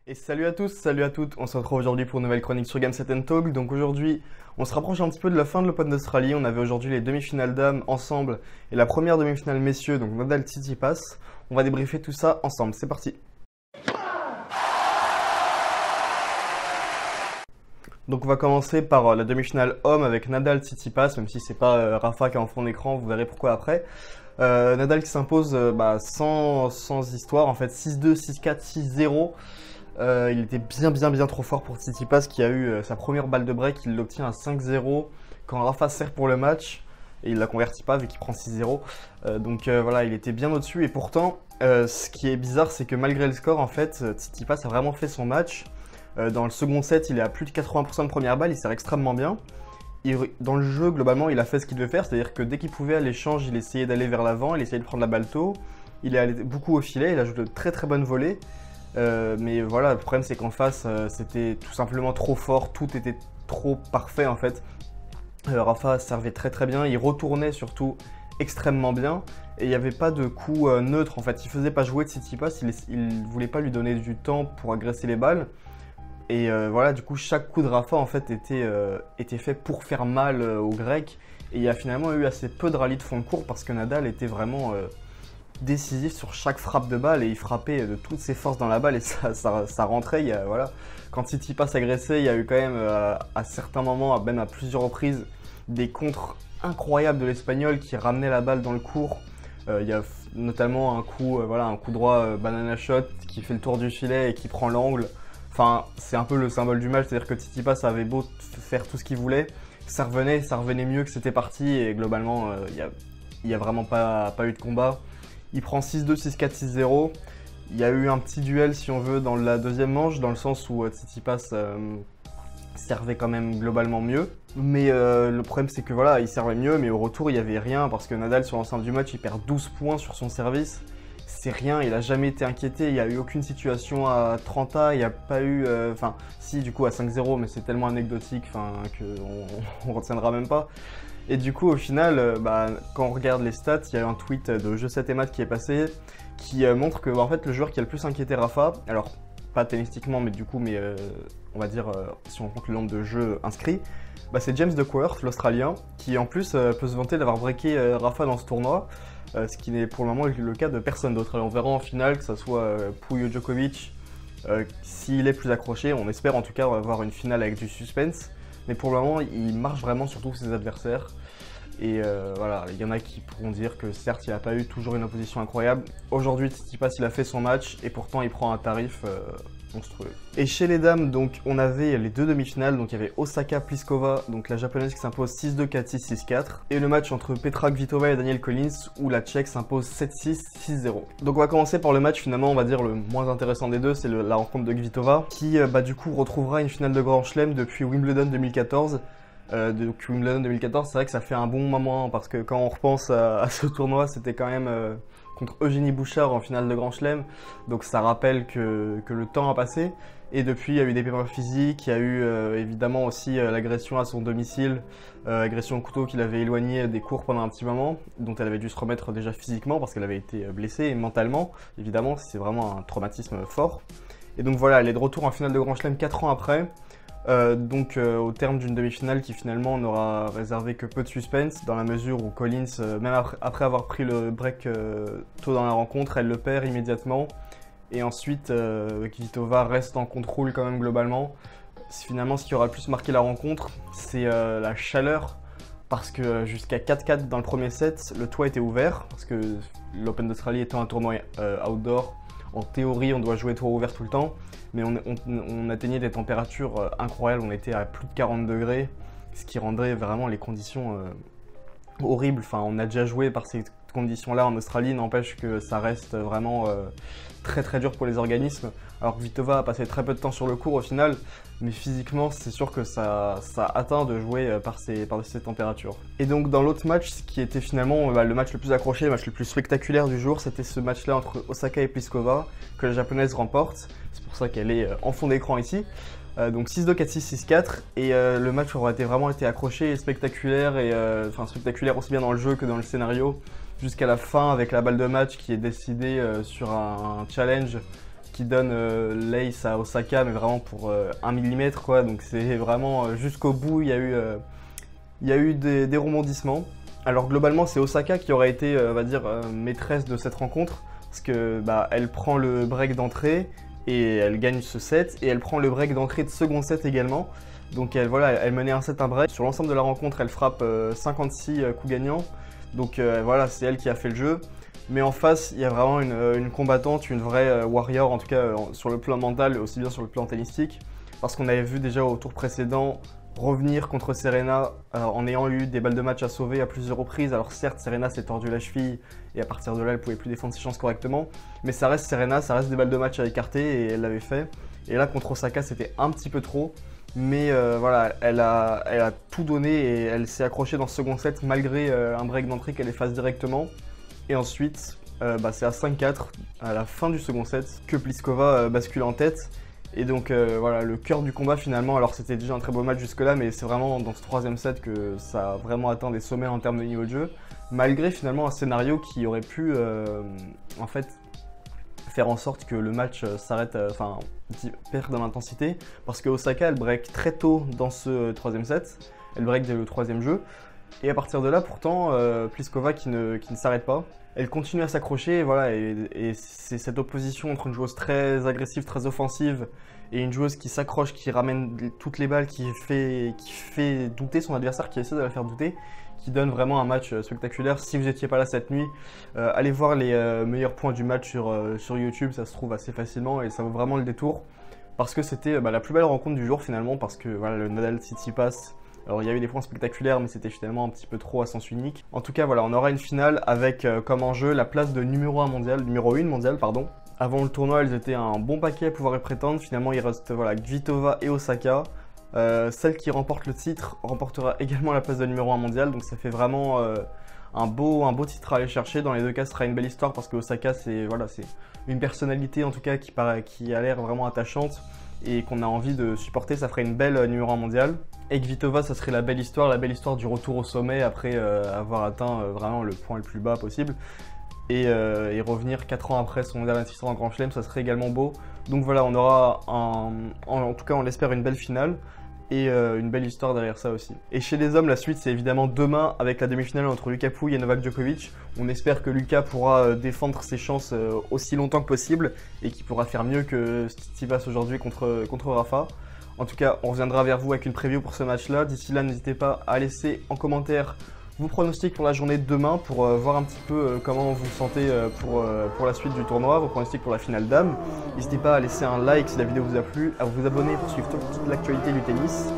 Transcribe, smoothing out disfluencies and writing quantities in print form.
Et salut à tous, salut à toutes, on se retrouve aujourd'hui pour une nouvelle chronique sur Game Set Talk. Donc aujourd'hui, on se rapproche un petit peu de la fin de l'Open d'Australie. On avait aujourd'hui les demi-finales dames ensemble et la première demi-finale messieurs, donc Nadal Tsitsipas. On va débriefer tout ça ensemble, c'est parti. Donc on va commencer par la demi-finale homme avec Nadal Tsitsipas, même si c'est pas Rafa qui est en fond d'écran, vous verrez pourquoi après. Nadal qui s'impose sans histoire, en fait 6-2, 6-4, 6-0. Il était bien trop fort pour Tsitsipas qui a eu sa première balle de break. Il l'obtient à 5-0 quand Rafa sert pour le match et il la convertit pas vu qu'il prend 6-0. Voilà, il était bien au-dessus et pourtant ce qui est bizarre c'est que malgré le score en fait Tsitsipas a vraiment fait son match. Dans le second set il est à plus de 80% de première balle, il sert extrêmement bien. Dans le jeu globalement il a fait ce qu'il devait faire, c'est-à-dire que dès qu'il pouvait à l'échange il essayait d'aller vers l'avant, il essayait de prendre la balle tôt. Il est allé beaucoup au filet, il a joué de très bonnes volées. Mais voilà, le problème c'est qu'en face c'était tout simplement trop fort, tout était trop parfait en fait. Rafa servait très bien, il retournait surtout extrêmement bien et il n'y avait pas de coup neutre en fait. Il faisait pas jouer de Tsitsipas, il voulait pas lui donner du temps pour agresser les balles. Et voilà, du coup chaque coup de Rafa en fait était fait pour faire mal aux Grecs. Et il y a finalement eu assez peu de rallyes de fond de cours parce que Nadal était vraiment décisif sur chaque frappe de balle et il frappait de toutes ses forces dans la balle et ça rentrait. Voilà. Quand Tsitsipas s'agressait, il y a eu quand même à certains moments, même à plusieurs reprises, des contres incroyables de l'Espagnol qui ramenait la balle dans le court. Il y a notamment un coup droit banana shot qui fait le tour du filet et qui prend l'angle. Enfin, c'est un peu le symbole du match, c'est-à-dire que Tsitsipas avait beau faire tout ce qu'il voulait, ça revenait mieux que c'était parti et globalement, il n'y a vraiment pas eu de combat. Il prend 6-2, 6-4, 6-0. Il y a eu un petit duel, si on veut, dans la deuxième manche, dans le sens où Tsitsipas servait quand même globalement mieux. Mais le problème, c'est que voilà, il servait mieux, mais au retour, il n'y avait rien, parce que Nadal, sur l'ensemble du match, il perd 12 points sur son service. C'est rien, il n'a jamais été inquiété, il n'y a eu aucune situation à 30A, il n'y a pas eu... si, du coup, à 5-0, mais c'est tellement anecdotique qu'on ne retiendra même pas. Et du coup, au final, quand on regarde les stats, il y a eu un tweet de Jeu7 et Math qui est passé, qui montre que en fait, le joueur qui a le plus inquiété Rafa, alors pas tennistiquement, mais du coup, on va dire, si on compte le nombre de jeux inscrits, c'est James Duckworth, l'Australien, qui en plus peut se vanter d'avoir breaké Rafa dans ce tournoi, ce qui n'est pour le moment le cas de personne d'autre. Alors on verra en finale, que ce soit Pouille ou Djokovic, s'il est plus accroché, on espère en tout cas avoir une finale avec du suspense. Mais pour le moment, il marche vraiment sur tous ses adversaires. Et voilà, il y en a qui pourront dire que certes, il n'a pas eu toujours une opposition incroyable. Aujourd'hui, Tsitsipas, il a fait son match et pourtant, il prend un tarif monstrueux. Et chez les dames, donc, on avait les deux demi-finales. Donc, il y avait Osaka Pliskova, donc la japonaise qui s'impose 6-2, 4-6, 6-4. Et le match entre Petra Kvitova et Danielle Collins, où la tchèque s'impose 7-6, 6-0. Donc, on va commencer par le match, finalement, on va dire le moins intéressant des deux, c'est la rencontre de Kvitova, qui, du coup, retrouvera une finale de Grand Chelem depuis Wimbledon 2014. Donc Wimbledon 2014, c'est vrai que ça fait un bon moment parce que quand on repense à ce tournoi, c'était quand même contre Eugénie Bouchard en finale de Grand Chelem. Donc ça rappelle que le temps a passé. Et depuis, il y a eu des pépins physiques, il y a eu évidemment aussi l'agression à son domicile, agression au couteau qui l'avait éloignée des cours pendant un petit moment, dont elle avait dû se remettre déjà physiquement parce qu'elle avait été blessée et mentalement, évidemment, c'est vraiment un traumatisme fort. Et donc voilà, elle est de retour en finale de Grand Chelem 4 ans après. Au terme d'une demi-finale qui finalement n'aura réservé que peu de suspense dans la mesure où Collins, même après avoir pris le break tôt dans la rencontre, elle le perd immédiatement et ensuite Kvitova reste en contrôle quand même globalement. Finalement ce qui aura le plus marqué la rencontre c'est la chaleur parce que jusqu'à 4-4 dans le premier set le toit était ouvert parce que l'Open d'Australie étant un tournoi outdoor, en théorie on doit jouer toit ouvert tout le temps. Mais on atteignait des températures incroyables, on était à plus de 40 degrés, ce qui rendrait vraiment les conditions horribles. Enfin, on a déjà joué par ces conditions-là en Australie, n'empêche que ça reste vraiment très dur pour les organismes. Alors que Kvitova a passé très peu de temps sur le court au final, mais physiquement, c'est sûr que ça atteint de jouer par ces températures. Et donc dans l'autre match, ce qui était finalement le match le plus accroché, le match le plus spectaculaire du jour, c'était ce match-là entre Osaka et Pliskova, que la japonaise remporte. C'est pour ça qu'elle est en fond d'écran ici. Donc 6-2, 4-6, 6-4 et le match aura vraiment été accroché et spectaculaire, spectaculaire aussi bien dans le jeu que dans le scénario, jusqu'à la fin avec la balle de match qui est décidée sur un challenge qui donne l'ace à Osaka, mais vraiment pour 1 mm quoi. Donc c'est vraiment jusqu'au bout, il y a eu des rebondissements. Alors globalement, c'est Osaka qui aurait été, on va dire, maîtresse de cette rencontre, parce que bah, elle prend le break d'entrée et elle gagne ce set, et elle prend le break d'entrée de second set également. Donc voilà, elle menait un set, un break. Sur l'ensemble de la rencontre, elle frappe 56 coups gagnants. Donc voilà, c'est elle qui a fait le jeu. Mais en face, il y a vraiment une combattante, une vraie warrior, en tout cas sur le plan mental, aussi bien sur le plan tennistique. Parce qu'on avait vu déjà au tour précédent revenir contre Serena en ayant eu des balles de match à sauver à plusieurs reprises. Alors certes, Serena s'est tordu la cheville et à partir de là, elle ne pouvait plus défendre ses chances correctement. Mais ça reste Serena, ça reste des balles de match à écarter et elle l'avait fait. Et là, contre Osaka, c'était un petit peu trop. Mais voilà, elle a tout donné et elle s'est accrochée dans ce second set malgré un break d'entrée qu'elle efface directement. Et ensuite, c'est à 5-4 à la fin du second set que Pliskova bascule en tête. Et donc voilà, le cœur du combat finalement, alors c'était déjà un très beau match jusque-là, mais c'est vraiment dans ce troisième set que ça a vraiment atteint des sommets en termes de niveau de jeu. Malgré finalement un scénario qui aurait pu en fait faire en sorte que le match s'arrête, perd dans l'intensité, parce que Osaka elle break très tôt dans ce troisième set, elle break dès le troisième jeu, et à partir de là pourtant Pliskova qui ne s'arrête pas, elle continue à s'accrocher, voilà, et c'est cette opposition entre une joueuse très agressive, très offensive, et une joueuse qui s'accroche, qui ramène toutes les balles, qui fait douter son adversaire, qui essaie de la faire douter, qui donne vraiment un match spectaculaire. Si vous n'étiez pas là cette nuit, allez voir les meilleurs points du match sur YouTube, ça se trouve assez facilement et ça vaut vraiment le détour. Parce que c'était la plus belle rencontre du jour finalement, parce que voilà, le Nadal-Tsitsipas, alors il y a eu des points spectaculaires, mais c'était finalement un petit peu trop à sens unique. En tout cas, voilà, on aura une finale avec comme enjeu la place de numéro 1 mondial, pardon. Avant le tournoi, elles étaient un bon paquet à pouvoir y prétendre. Finalement, il reste voilà, Kvitova et Osaka. Celle qui remporte le titre remportera également la place de numéro 1 mondial, donc ça fait vraiment un beau titre à aller chercher. Dans les deux cas, ce sera une belle histoire parce que Osaka, c'est une personnalité en tout cas qui a l'air vraiment attachante et qu'on a envie de supporter. Ça ferait une belle numéro 1 mondial. Et Kvitova, ça serait la belle histoire du retour au sommet après avoir atteint vraiment le point le plus bas possible. Et revenir 4 ans après son dernier titre en Grand Chelem, ça serait également beau. Donc voilà, on aura en tout cas on l'espère une belle finale et une belle histoire derrière ça aussi. Et chez les hommes, la suite c'est évidemment demain avec la demi-finale entre Lucas Pouille et Novak Djokovic. On espère que Lucas pourra défendre ses chances aussi longtemps que possible et qu'il pourra faire mieux que ce qui passe aujourd'hui contre Rafa. En tout cas, on reviendra vers vous avec une preview pour ce match-là. D'ici là, n'hésitez pas à laisser en commentaire vos pronostics pour la journée de demain pour voir un petit peu comment vous vous sentez pour la suite du tournoi, vos pronostics pour la finale dames. N'hésitez pas à laisser un like si la vidéo vous a plu, à vous abonner pour suivre toute l'actualité du tennis.